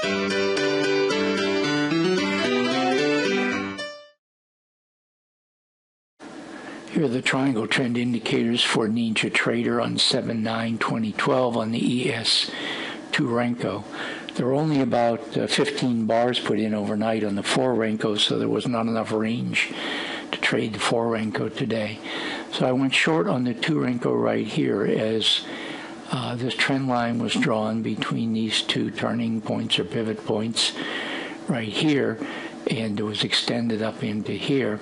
Here are the triangle trend indicators for NinjaTrader on 7/9/2012 on the ES2 Renko. There were only about 15 bars put in overnight on the 4 Renko, so there was not enough range to trade the 4 Renko today. So I went short on the 2 Renko right here as this trend line was drawn between these two turning points or pivot points right here, and it was extended up into here.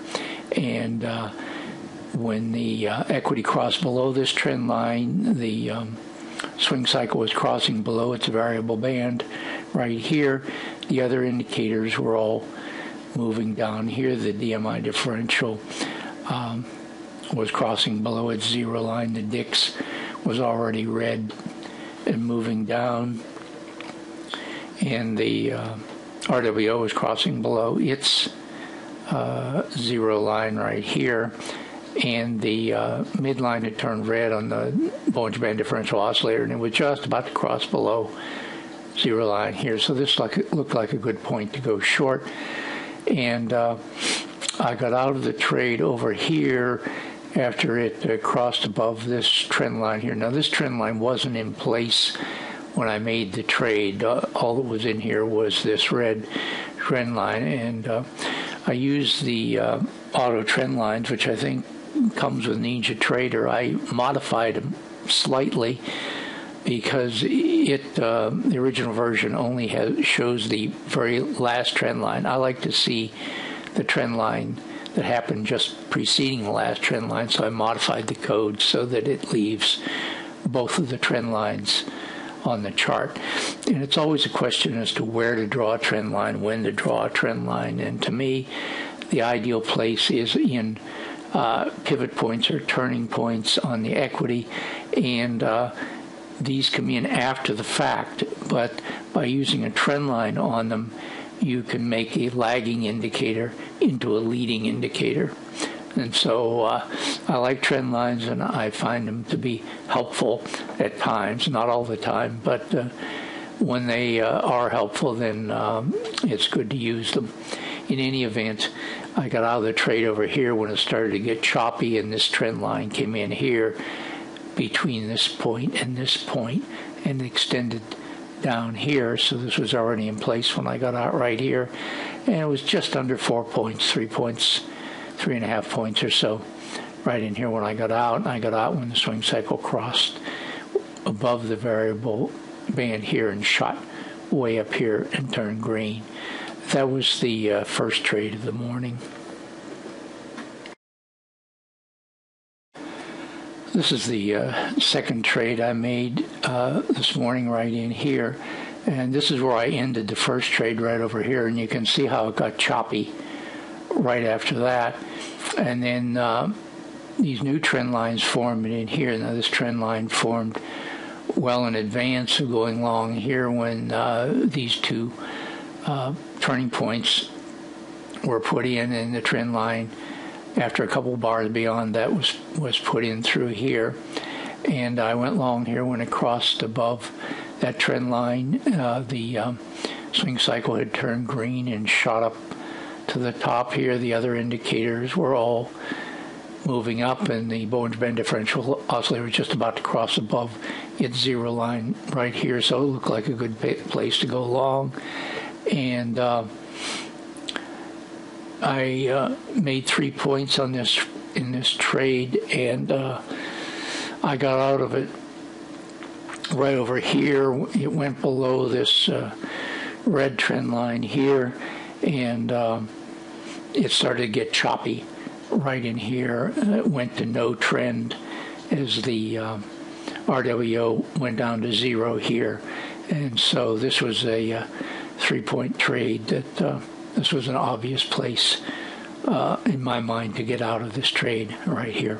And when the equity crossed below this trend line, the swing cycle was crossing below its variable band right here. The other indicators were all moving down here. The DMI differential was crossing below its zero line. The DIX was already red and moving down. And the RWO was crossing below its zero line right here. And the midline had turned red on the Bollinger Band differential oscillator, and it was just about to cross below zero line here. So this looked like a good point to go short. And I got out of the trade over here after it crossed above this trend line here. Now this trend line wasn't in place when I made the trade. All that was in here was this red trend line, and I used the auto trend lines, which I think comes with NinjaTrader. I modified them slightly because the original version only shows the very last trend line. I like to see the trend line that happened just preceding the last trend line, so I modified the code so that it leaves both of the trend lines on the chart. And it's always a question as to where to draw a trend line, when to draw a trend line, and to me the ideal place is in pivot points or turning points on the equity, and these come in after the fact, but by using a trend line on them you can make a lagging indicator into a leading indicator. And so I like trend lines, and I find them to be helpful at times, not all the time, but when they are helpful, then it's good to use them. In any event, I got out of the trade over here when it started to get choppy, and this trend line came in here between this point and extended down here. So this was already in place when I got out right here, and it was just under 4 points, 3.5 points or so right in here when I got out. And I got out when the swing cycle crossed above the variable band here and shot way up here and turned green. That was the first trade of the morning. This is the second trade I made this morning right in here, and this is where I ended the first trade right over here, and you can see how it got choppy right after that. And then these new trend lines formed in here. Now this trend line formed well in advance of going long here when these two turning points were put in, and the trend line after a couple bars beyond that was put in through here. And I went long here when it crossed above that trend line. The swing cycle had turned green and shot up to the top here. The other indicators were all moving up, and the Bollinger Band differential oscillator was just about to cross above its zero line right here, so it looked like a good place to go long. And I made 3 points on this in this trade, and I got out of it right over here. It went below this red trend line here, and it started to get choppy right in here. It went to no trend as the RWO went down to 0 here, and so this was a 3-point trade. That this was an obvious place in my mind to get out of this trade right here.